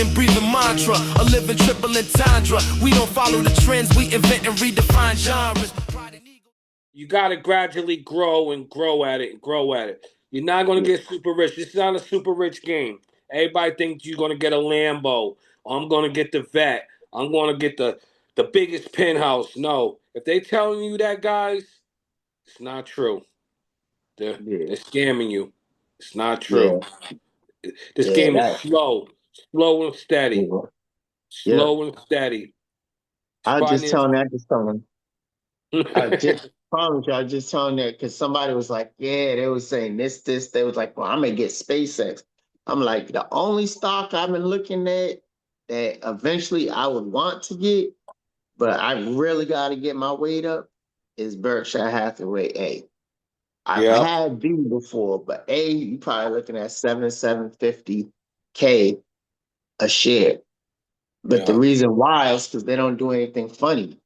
and breathing mantra, a living triple entendre. We don't follow the trends, we invent and redefine genres. You got to gradually grow and grow at it and grow at it. You're not going to get super rich. This is not a super rich game. Everybody thinks you're going to get a Lambo. I'm going to get the vet. I'm going to get the biggest penthouse. No. If they telling you that, guys, it's not true. They're scamming you. It's not true. This game is slow. Slow and steady. Slow and steady. I was just telling that to someone. I just promise you, I was just telling that because somebody was like, yeah, they was saying this. They was like, well, I'm gonna get SpaceX. I'm like, the only stock I've been looking at that eventually I would want to get, but I really got to get my weight up is Berkshire Hathaway A. I've had B before, but A, you probably looking at 750K a share. But the reason why is because they don't do anything funny.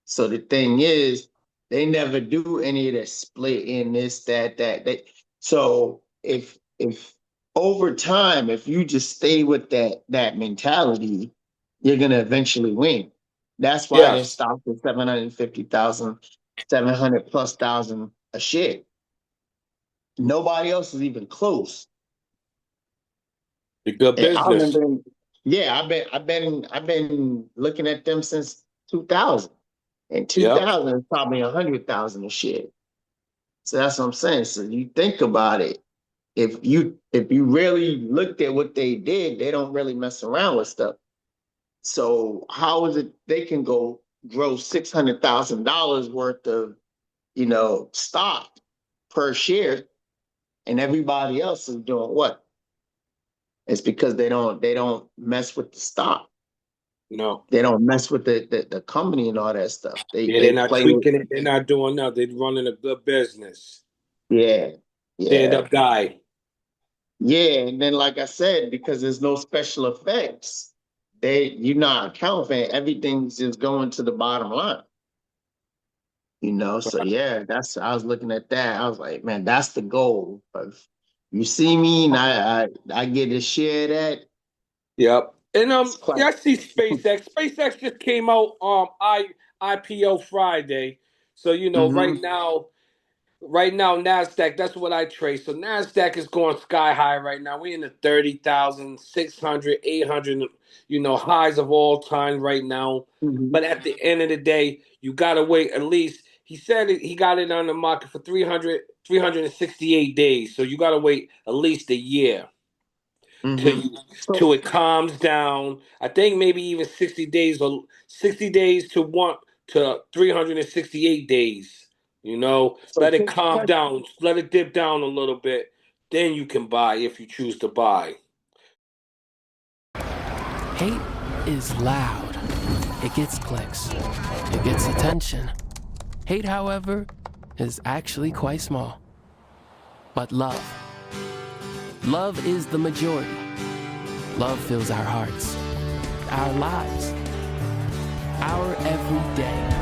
So the thing is, they never do any of that split in this, that. So if over time, if you just stay with that mentality, you're gonna eventually win. That's why their stock is 750,000, 700 plus thousand a share. Nobody else is even close. The good business. I remember, I've been looking at them since 2000. And 2000 is probably 100,000 a share. So that's what I'm saying. So you think about it. If you really looked at what they did, they don't really mess around with stuff. So how is it they can grow $600,000 worth of, stock per share, and everybody else is doing what? It's because they don't mess with the stock. No, they don't mess with the company and all that stuff. They're not tweaking it. They're not doing nothing. They're running a good business. Stand up guy. Yeah, and then like I said, because there's no special effects, you're not accounting for it. Everything's just going to the bottom line. So I was looking at that. I was like, man, that's the goal. If you see me and I get a share of that. Yep. And I see SpaceX. SpaceX just came out IPO Friday. So right now NASDAQ, that's what I trade. So NASDAQ is going sky high right now. We're in the 30,000, 600, 800, highs of all time right now. But at the end of the day, you got to wait at least. He said he got it on the market for 368 days. So you got to wait at least a year. Till it calms down. I think maybe even 60 days or 60 days to 368 days. Let it calm down. Let it dip down a little bit. Then you can buy if you choose to buy. Hate is loud. It gets clicks. It gets attention. Hate, however, is actually quite small. But love is the majority. Love fills our hearts, our lives, our everyday.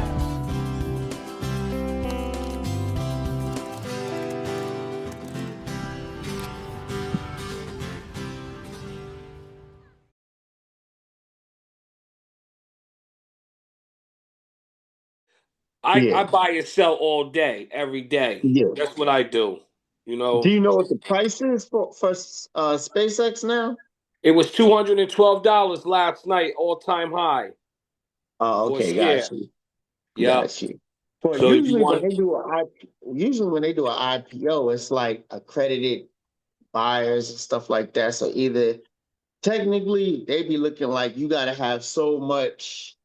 I buy and sell all day, every day. That's what I do. Do you know what the price is for SpaceX now? It was $212 last night, all time high. Oh, okay, got you. Got you. But So usually when they do an IPO, it's like accredited buyers and stuff like that. So either technically they be looking like you got to have so much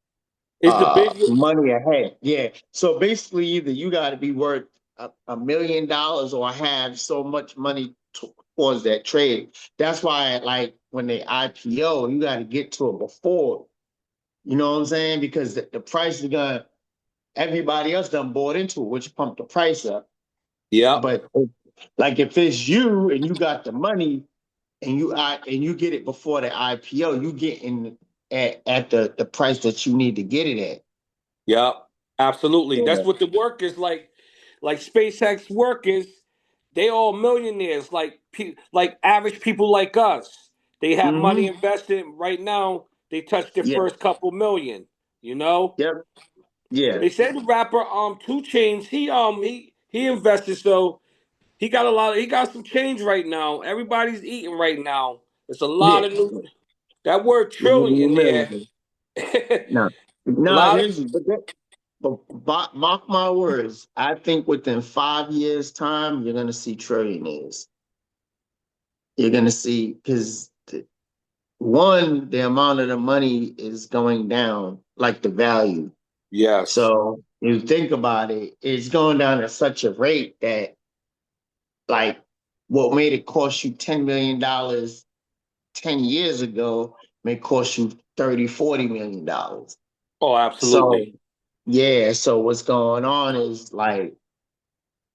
money ahead. Yeah. So basically, either you got to be worth $1 million or have so much money towards that trade. That's why, like, when they IPO, you got to get to it before. You know what I'm saying? Because the price is everybody else done bought into it, which pumped the price up. Yeah. But like if it's you and you got the money and you get it before the IPO, you get in at the price that you need to get it at. Yeah, absolutely. That's what the workers like SpaceX workers. They all millionaires, like average people like us. They have money Mm-hmm. invested right now. They touched their Yeah. first couple million. You know, Yep. Yeah. they said the rapper 2 Chainz he invested, so he got a lot. He got some change right now. Everybody's eating right now. It's a lot Yeah. of new. That word trillion there. Million. A No. No, it lot of is. But mark my words. I think within 5 years' time, you're gonna see trillionaires. You're gonna see because one, the amount of the money is going down, like the value. yes. So you think about it, it's going down at such a rate that like what made it cost you $10 million 10 years ago may cost you 30, $40 million. Oh, So absolutely. yeah, so what's going on is like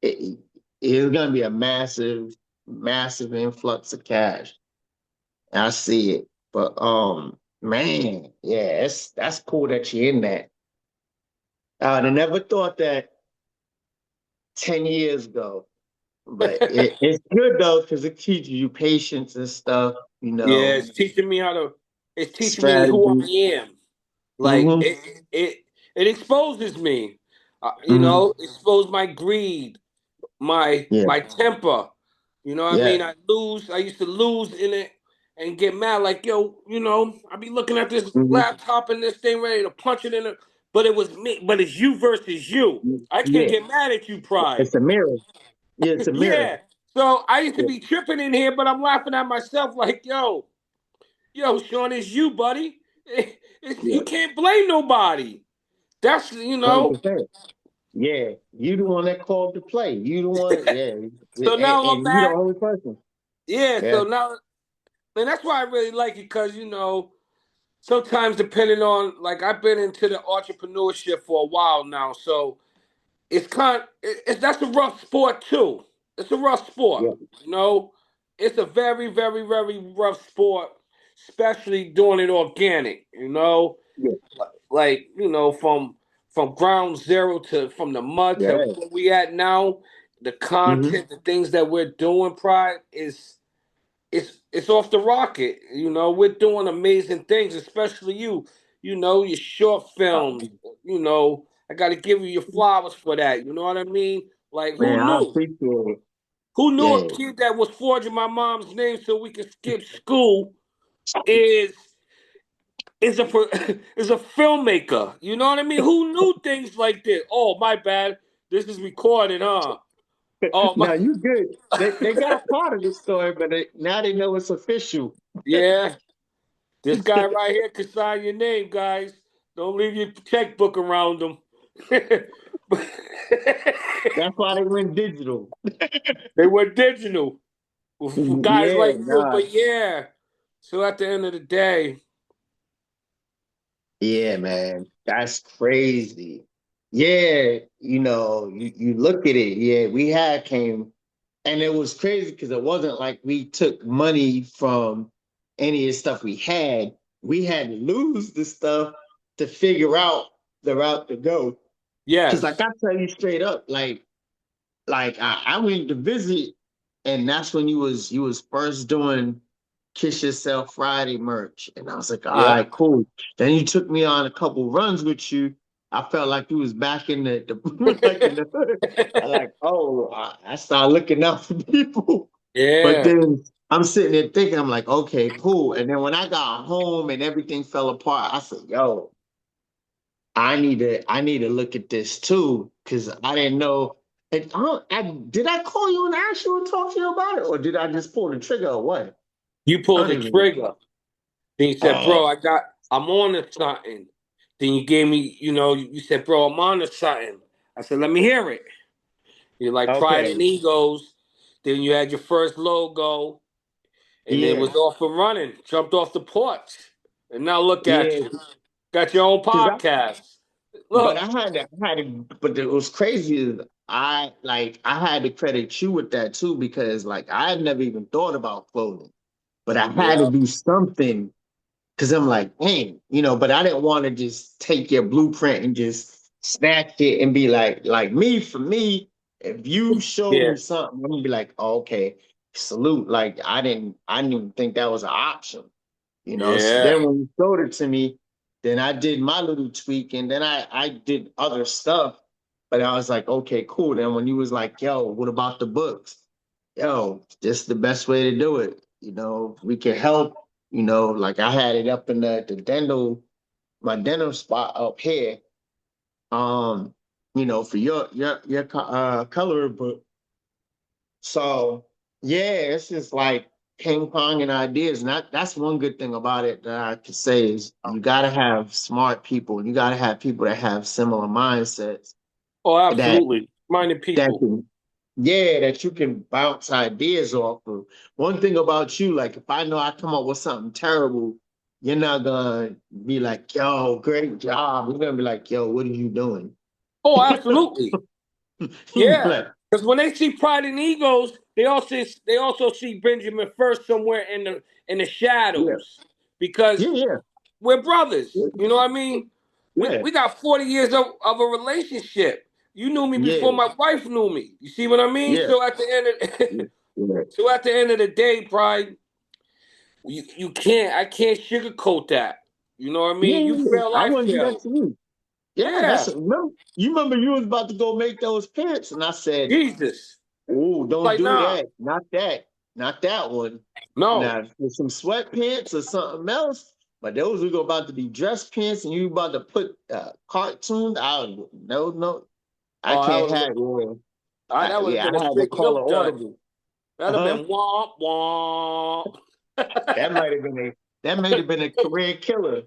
it's gonna be a massive influx of cash. I see it. But man, yeah, that's cool that you're in that. I'd have never thought that 10 years ago. But it's good though, because it teaches you patience and stuff, Yeah, it's teaching me how to. It's teaching me who I strategy. am. Like Mm-hmm. it exposes me. You Mm-hmm. know, expose my greed, Yeah, my temper. You know what I yeah. mean? I used to lose in it and get mad. Like yo, you know, I be looking at this Mm-hmm. laptop and this thing ready to punch it in it. But it was me. But it's you versus you. I can't Yeah. get mad at you, pride. It's a mirror. Yeah, it's a mirror. Yeah. So I used to Yeah. be tripping in here, but I'm laughing at myself like, yo, Shawn, it's you, buddy. Yeah. You can't blame nobody. That's 100%. Yeah. You the one that called the play. You the one, yeah. So now I'm And you the back. only person. Yeah. Yeah. So now, and that's why I really like it because sometimes depending on like I've been into the entrepreneurship for a while now, so that's a rough sport too. It's a rough sport. Yeah. You know, it's a very very very rough sport, especially doing it organic. Yeah. Like from ground zero to from the mud to Yeah. where we at now. The Mm-hmm. content, the things that we're doing, pride is it's off the rocket. We're doing amazing things, especially you. Your short films. I got to give you your flowers for that. You know what I mean? Like Man, who I knew? appreciate it. Who knew a Yeah. kid that was forging my mom's name so we could skip school is is a is a filmmaker. You know what I mean? Who knew things like this? Oh, my bad. This is recorded, huh? Oh my. Now you good. They got a part of the story, but now they know it's official. Yeah. This guy right here can sign your name, guys. Don't leave your checkbook around him. That's why they went digital. They were digital for guys Yeah, like you, nah. but yeah. So at the end of the day, Yeah, man. That's crazy. Yeah, you look at it. Yeah, we had came, and it was crazy because it wasn't like we took money from any of the stuff we had. We had to lose the stuff to figure out the route to go. Because like yes, I tell you straight up, like I went to visit, and that's when you was first doing Kiss Yourself Friday merch, and I was like, all yep, right, cool. Then you took me on a couple runs with you. I felt like you was back in the like in the hood. I like, oh, I started looking out for people, but yeah. then I'm sitting there thinking, I'm like, okay, cool. And then when I got home and everything fell apart, I said, yo, I need to look at this too because I didn't know. And did I call you and ask you and talk to you about it, or did I just pull the trigger or what? You I pulled don't the even know. trigger. Then you said, Oh, bro, I'm on to something. Then you gave me, you said, bro, I'm on to something. I said, let me hear it. You're like Pride okay, and Egos. Then you had your first logo, and it yeah, was off and running. Jumped off the porch, and now look at yeah. you. Got your own Because podcast. but Look, but it was crazy. Is I had to credit you with that too because like I had never even thought about clothing, but I had to yeah, do something. Cause I'm like, dang, but I didn't want to just take your blueprint and just snatch it and be like me, for me, if you show yeah, me something, I'm gonna be like, oh, okay. salute. Like I didn't even think that was an option. So Yeah. then when you showed it to me, then I did my little tweak, and then I did other stuff. But I was like, okay, cool. Then when you was like, yo, what about the books? Yo, this is the best way to do it. We can help. Like I had it up in the dental, my dental spot up here. For your coloring book. So yeah, it's just like ping pong and ideas. And that's one good thing about it that I could say is you gotta have smart people. You gotta have people that have similar mindsets Oh, that absolutely. Minded that people. can yeah, that you can bounce ideas off of. One thing about you, like if I know I come up with something terrible, you're not gonna be like, yo, great job. You're gonna be like, yo, what are you doing? Oh, absolutely. You be Yeah. like, Because when they see Pride and Egos, they also see Benjamin first somewhere in the yeah, shadows. Because yeah, we're brothers. yeah, You know what I mean? We yeah, we got 40 years of a relationship. You knew me yeah, before my wife knew me. You see what I mean? yeah, So at the end yeah, of yeah. so at the end of the day, Pride, you can't I can't sugarcoat that. You know what I Yeah, mean? You yeah, yeah. fail, I I want to do that fail. to you. Yeah, Yeah. remember you was about to go make those pants, and I said, Jesus. "Oh, don't Like, do nah. that. Not that one. No. Now, for some sweatpants or something else, but those were about to be dress pants, and you about to put cartoons out. No, no, I Oh, can't have it. that would have Yeah, been I a had to straight call milk an dud. audible. That'd have Uh-huh. been womp womp. That might have been a career killer.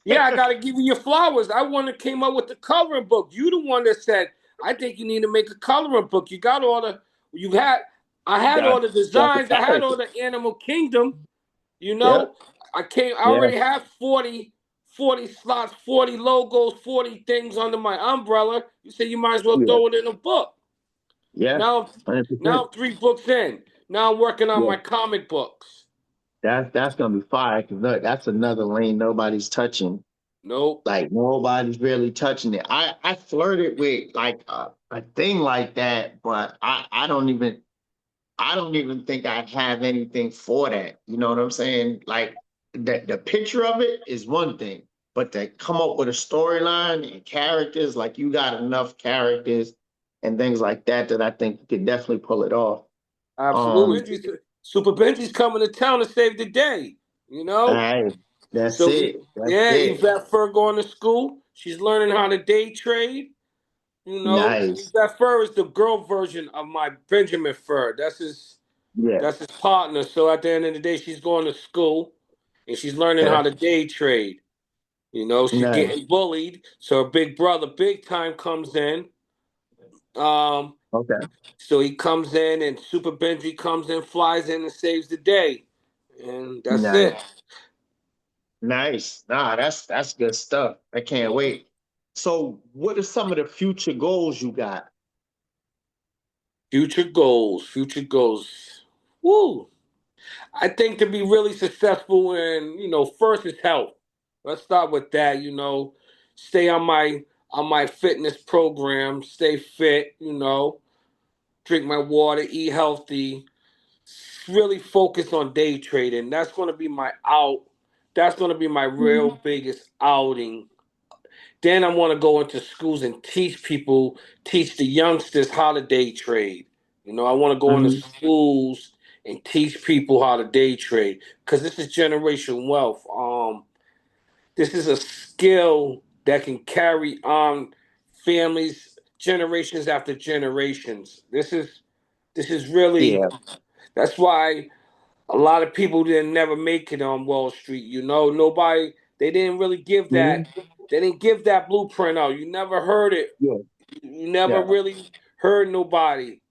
Yeah, I gotta give you your flowers. I one that came up with the coloring book. You the one that said, I think you need to make a coloring book. You got all the you had I had all Got the got the designs, I had all character. the animal kingdom, you Yep. know. I Yeah. already have 40 slots, 40 logos, 40 things under my umbrella. You say you might as well Yeah. throw it in a book. Yeah. Now, 100%. now I'm 3 books in. Now I'm working on Yeah. my comic books. That's gonna be fire because look, that's another lane nobody's touching. Nope. Like nobody's really touching it. I flirted with like a thing like that, but I don't even think I have anything for that. You know what I'm saying? Like the picture of it is one thing, but to come up with a storyline and characters, like you got enough characters and things like that that I think you could definitely pull it off. Um, Absolutely. Super Benji's coming to town to save the day. You know? hey, that's So it. That's yeah, it. Yvette Fur going to school. She's learning how to day trade. You know, Nice. Yvette Fur is the girl version of my Benjamin Fur. Yeah. That's his partner. So at the end of the day, she's going to school and she's learning Okay. how to day trade. You know, she's Nice. getting bullied. So her big brother, big time, comes in. Um, Okay. so he comes in and Super Benji comes in, flies in and saves the day. And that's Nice. it. Nice. Nah, that's good stuff. I can't wait. So, what are some of the future goals you got? Future goals, future goals. Woo. I think to be really successful in, first is health. Let's start with that, stay on my fitness program, stay fit, drink my water, eat healthy, really focus on day trading. That's going to be my out. That's going to be my real biggest outing. Then I want to go into schools and teach the youngsters how to day trade. I want to go into Mm-hmm. schools and teach people how to day trade because this is generational wealth. This is a skill that can carry on families generations after generations. This is really Yeah. that's why a lot of people didn't never make it on Wall Street. Nobody they didn't really give Mm-hmm. that they didn't give that blueprint out. You never heard it. Yeah. You never Yeah. really heard nobody.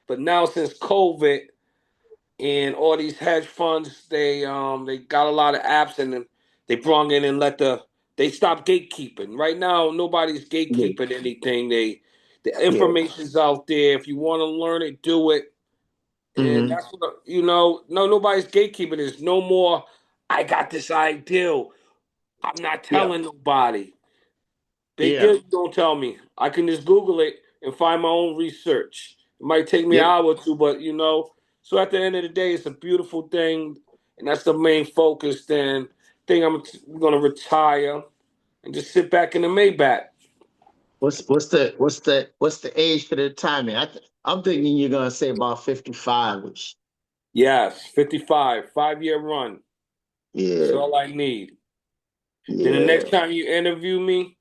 But now since COVID and all these hedge funds, they got a lot of apps and they brought in and they stopped gatekeeping. Right now, nobody's Yeah. gatekeeping anything. The Yeah. information's out there. If you want to learn it, do it. And Mm-hmm. that's what no nobody's gatekeeping. There's no more. I got this ideal. I'm not Yeah. telling nobody. Big Yeah. deal. You don't tell me. I can just Google it and find my own research. It might take me an Yep. hour or two, but So at the end of the day, it's a beautiful thing, and that's the main focus. Then I'm gonna retire and just sit back in the Maybach. What's the age for the retirement? I'm thinking you're gonna say about 55, which Yes, 55, 5-year run. That's yeah, all I need. Then the yeah. next time you interview me,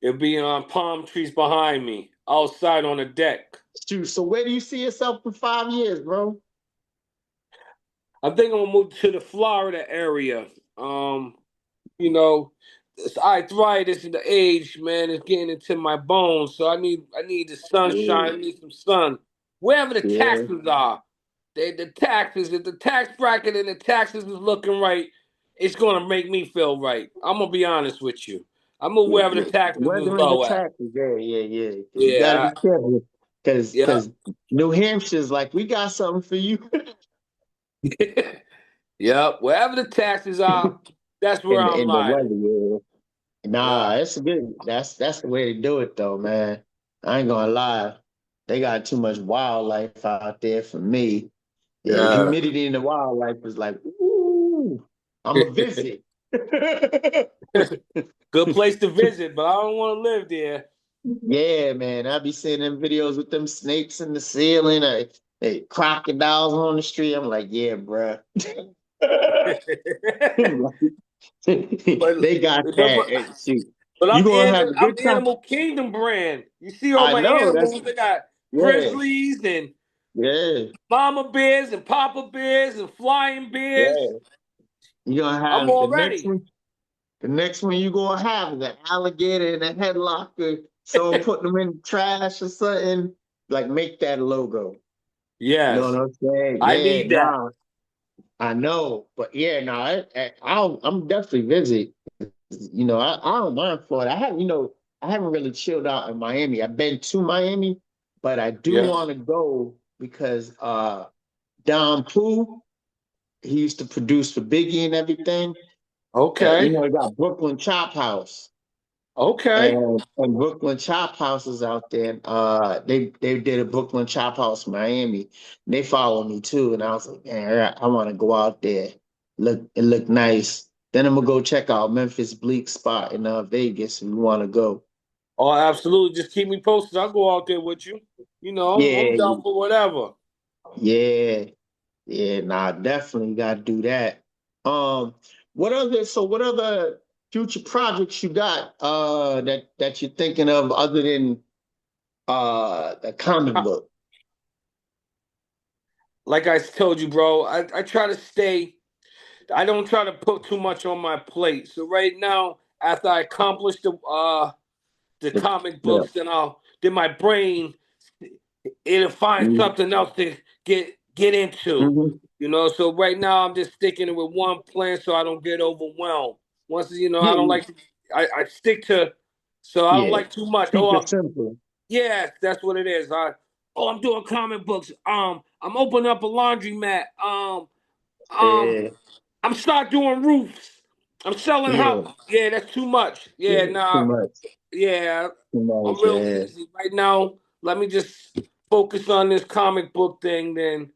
it'll be on palm trees behind me, outside on the deck. Shoot, so where do you see yourself in 5 years, bro? I think I'm gonna move to the Florida area. Um, you know, this arthritis and the age, man, is getting into my bones. So I need the sunshine. I Yeah, need some sun. Wherever the yeah, taxes are, the taxes. If the tax bracket and the taxes is looking right, it's gonna make me feel right. I'm gonna be honest with you. I'm gonna yeah, wherever the yeah. taxes is Weathering the low at. taxes, yeah, yeah, yeah. Because you got to Yeah, be careful. Because yeah, because New Hampshire's like, we got something for you. yep. Wherever the taxes are, that's where I'm in the weather, riding. yeah. Yeah, Nah, it's good. That's the way to do it, though, man. I ain't gonna lie. They got too much wildlife out there for me. Yeah, the yeah. humidity in the wildlife is like, ooh, I'm a visit. Good place to visit, but I don't want to live there. Yeah, man. I be seeing them videos with them snakes in the ceiling, crocodiles on the street. I'm like, yeah, bruh. but They got but, that. Hey, shoot. but You I'm gonna have a I'm good time. Animal Kingdom brand. You see all I my know. That's animals? They got yeah, grizzlies and yeah, mama bears and papa bears and flying bears. yeah. You're gonna I'm have the all next ready. one. The next one you're gonna have is an alligator in a headlock or someone putting them in the trash or something. Like make that logo. You know Yes, what I'm saying? I Yeah, need that. nah, I know. But yeah, no, I'm definitely visit. I don't mind Florida. I haven't really chilled out in Miami. I've been to Miami, but I do Yeah. want to go because Don Pooh, he used to produce for Biggie and everything. Okay. He got Brooklyn Chop House. Okay. And Brooklyn Chop House is out there. And, they did a Brooklyn Chop House in Miami. And they followed me too. And I was like, man, I want to go out there. Look nice. Then I'm gonna go check out Memphis Bleak Spot in Vegas if you want to go. Oh, absolutely. Just keep me posted. I'll go out there with you. I'm Yeah, down for whatever. yeah, yeah. Nah, definitely gotta do that. Um, what other future projects you got that you're thinking of other than the comic book? Like I told you, bro, I try to stay. I don't try to put too much on my plate. So right now, after I accomplish the comic Yeah. books, then my brain it'll find Mhm. something else to get into. Mhm. So right now I'm just sticking with one plan so I don't get overwhelmed. Once I don't Yeah, like to, I stick to, so I don't yeah. like too much. Keep it simple. Yes, that's what it is. I'm doing comic books. I'm opening up a laundromat. Um, Yeah, I'm start doing roofs. I'm selling yeah, house. Yeah, that's too much. Yeah, yeah. Too nah. much. Yeah, Too I'm much. real Yeah, busy right now. Let me just focus on this comic book thing. Then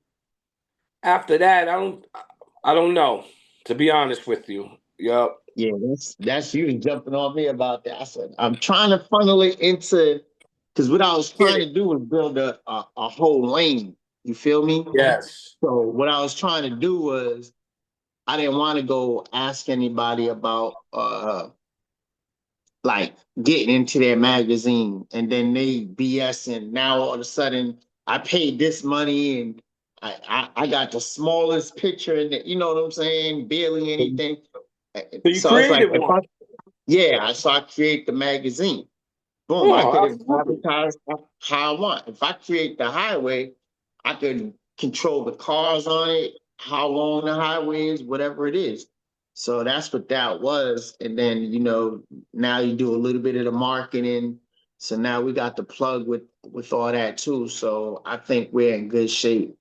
after that, I don't know. To be honest with you. Yep. yeah. That's you jumping on me about that. I said I'm trying to funnel it into because what I was Get trying it. to do was build a whole lane. You feel me? Yes. So what I was trying to do was I didn't want to go ask anybody about like getting into their magazine and then they BS and now all of a sudden I paid this money and I got the smallest picture and you know what I'm saying, barely So anything. you So it's like created if one. so I create the magazine. Boom, I Oh, could absolutely. advertise how I want. If I create the highway, I could control the cars on it, how long the highway is, whatever it is. So that's what that was. And then, now you do a little bit of the marketing. So now we got the plug with all that too. So I think we're in good shape,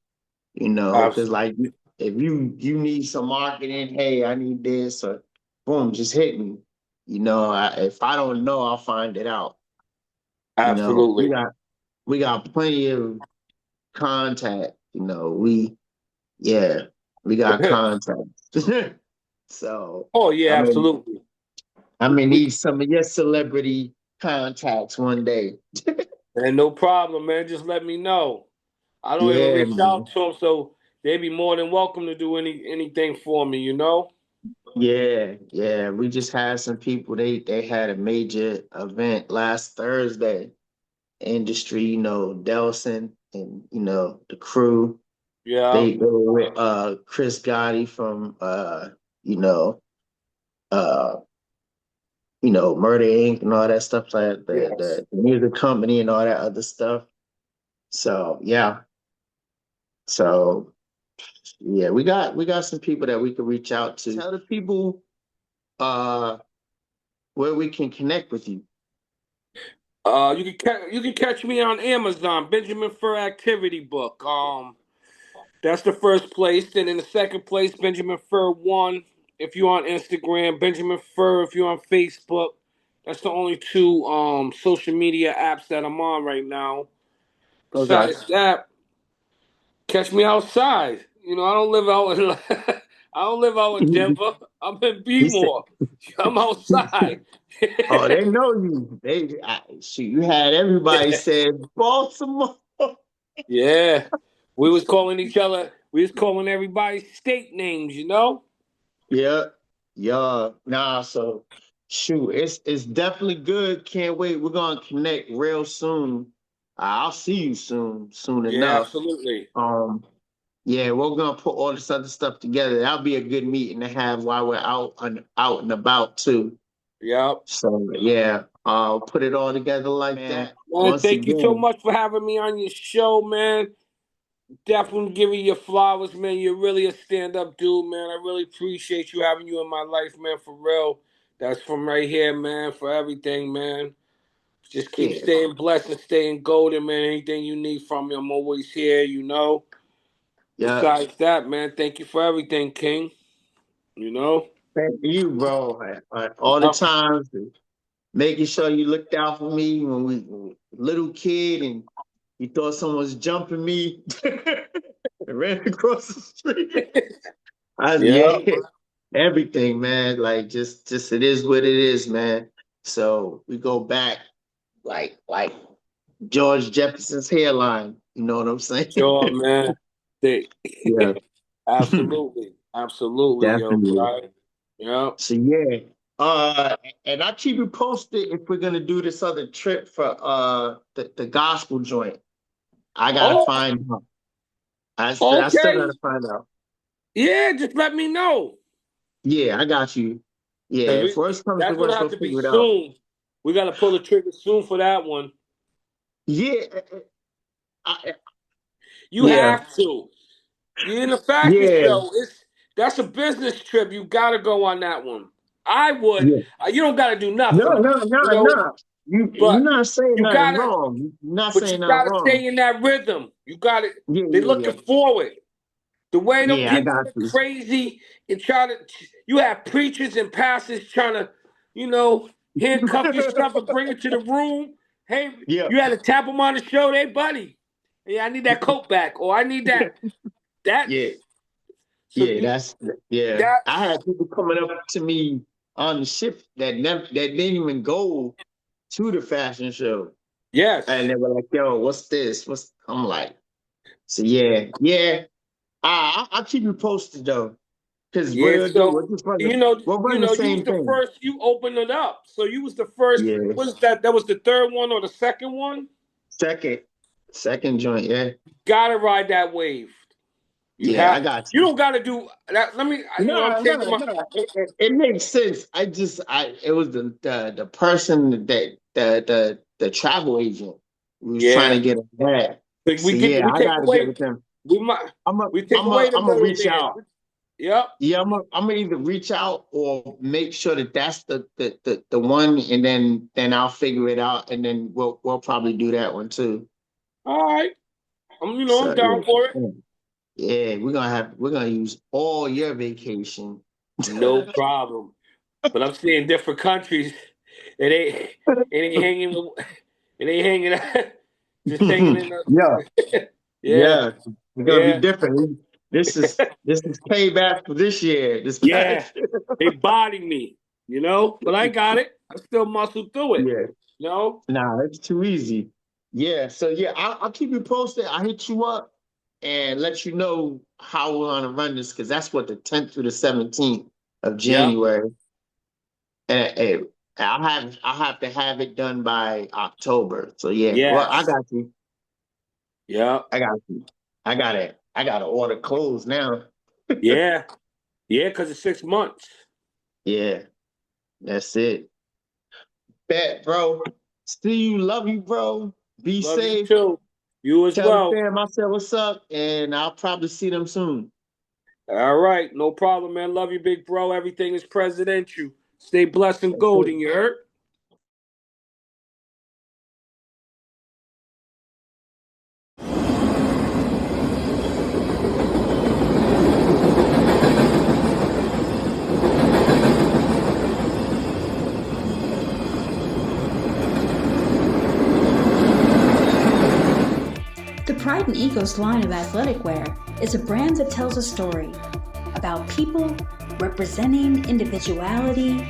because Absolutely. like if you need some marketing, hey, I need this, or boom, just hit me. If I don't know, I'll find it out. You know, we Absolutely. got we got plenty of contact. we got contacts. So Oh yeah, absolutely. I may need some of your celebrity contacts one day. And no problem, man. Just let me know. I don't even Yeah, reach out man. to them, so they'd be more than welcome to do anything for me, you know? Yeah, yeah. We just had some people. They had a major event last Thursday. Industry, Delson and the crew. Yeah. They were with Chris Gotti from you know uh Murder Inc. and all that stuff, like Yes. the music company and all that other stuff. So yeah. So yeah, we got some people that we could reach out to. Tell the people uh where we can connect with you. You can catch me on Amazon, Benjamin Fur Activity Book. That's the first place. Then in the second place, Benjamin Fur One. If you're on Instagram, Benjamin Fur. If you're on Facebook, that's the only two social media apps that I'm on right now. Okay. Besides that, catch me outside. I don't live out in I don't live out in Denver. I'm in He said, Bmore. I'm outside. "Oh, they know you. Shoot, you had everybody said Baltimore." Yeah. We was calling each other. We was calling everybody state names, you know? Yeah, yeah. Nah, so shoot, it's definitely good. Can't wait. We're gonna connect real soon. I'll see you soon Yeah, enough. absolutely. Yeah, we're gonna put all this other stuff together. That'll be a good meeting to have while we're out and about too. Yep. So yeah, I'll put it all together like that. Man, Once thank you so again, much for having me on your show, man. Definitely giving you your flowers, man. You're really a stand-up dude, man. I really appreciate you having you in my life, man, for real. That's from right here, man, for everything, man. Just keep yeah, staying blessed and staying golden, man. Anything you need from me, I'm always here, you know. yeah. Besides that, man, thank you for everything, King. You know? Thank you, bro. All the Yep. times, making sure you looked out for me when we were little kid and you thought someone was jumping me and ran across the street. Yeah, Yep. everything, man. Like just it is what it is, man. So we go back like George Jefferson's hairline. You know what I'm saying? Sure, man. They, Yeah, absolutely. Absolutely, yo, definitely. right? Yep. So yeah. Uh and I'll keep you posted if we're gonna do this other trip for the gospel joint. I gotta Oh, find out. I still okay. gotta find out. Yeah, just let me know. Yeah, I got you. Yeah, 'Cause if worst comes to that's gonna worst, have we'll to be figure it out. soon. We gotta pull the trigger soon for that one. Yeah, I, You yeah, have to. You're in a fashion yeah, show. That's a business trip. You gotta go on that one. I would. yeah. You don't gotta do No, nothing, no, no, you know. no. You're But not saying you nothing gotta. wrong. You're not But you saying nothing gotta wrong. stay in that rhythm. You gotta. Yeah, They're yeah, yeah. looking forward. The way them Yeah, I people got get you. crazy and try to. You have preachers and pastors trying to, you know, handcuff your stuff and bring it to the room. Hey, Yeah, you had to tap them on the shoulder. Hey, buddy. Yeah, I need that coat back, or I need that. That's yeah, so yeah. you. Yeah. I That's had people coming up to me on the ship that didn't even go to the fashion show, and yes. they were like, "Yo, what's this?" I'm like, so yeah, yeah. I'll keep you posted though, because Yeah, we'll do. so We'll run the you was same the thing. first. You opened it up, so you was the first. Yeah. Was that was the third one or the second one? Second, second joint. Yeah, Gotta ride that wave. You yeah. I have. got You you. don't gotta do that. Let me. No, I'm no, changing my. no. It makes sense. It was the person that the travel agent who was trying Yeah, to get a bag. So yeah, we I take got to get away. with them. We might I'm a we take I'm a away the I'm a reach middleman. out. Yep. Yeah, I'm gonna either reach out or make sure that that's the one, and then I'll figure it out, and then we'll probably do that one too. All right. I'm So down for it. yeah, yeah, we're gonna use all your vacation. No problem. But I'm seeing different countries. It ain't it ain't hanging. It ain't hanging. Just hanging in Yeah, the. Yeah. yeah. It's gonna be different. This is payback for this year. This Yeah, past year. they bodied me, but I got it. I still muscled through it, Yeah. Nah, it's too easy. Yeah. So yeah, I'll keep you posted. I'll hit you up and let you know how we're gonna run this because that's what the 10th through the 17th of January. And I'll have to have it done by October. So yeah, well, I Yes. got you. Yeah. I got you. I gotta order clothes now. Yeah. Yeah, because it's 6 months. Yeah, that's it. Bet, bro. See you. Love you, bro. Be Love you safe. too. You as Tell the well. fam I said what's up, and I'll probably see them soon. All right. No problem, man. Love you, big bro. Everything is presidential. Stay blessed and That's it. golden, you heard? The Pride and Egos line of athletic wear is a brand that tells a story about people representing individuality,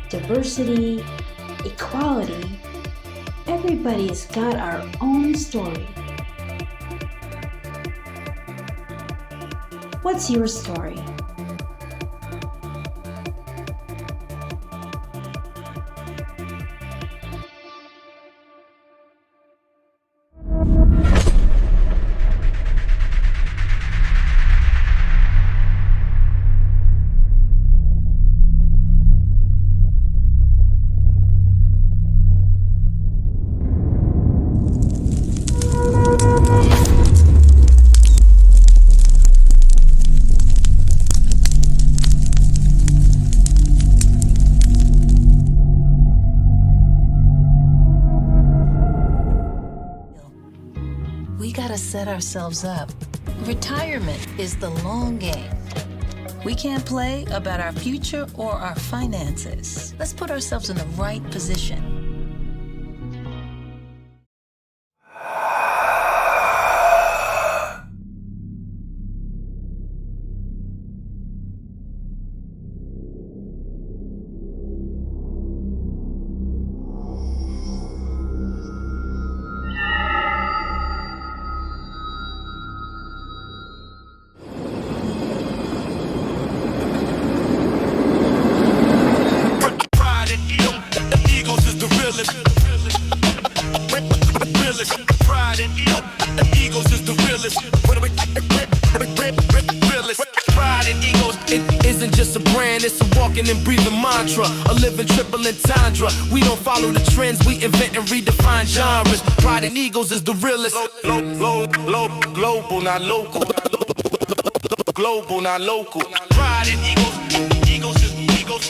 diversity, equality. Everybody's got our own story. What's your story? We gotta set ourselves up. Retirement is the long game. We can't play about our future or our finances. Let's put ourselves in the right position. Pride and egos is the realest. Pride and egos is the realest. Pride and egos, it isn't just a brand, it's a walking and breathing mantra. A living triple entendre. We don't follow the trends, we invent and redefine genres. Pride and egos is the realest. Global, not local. Global, not local. Pride and egos is egos.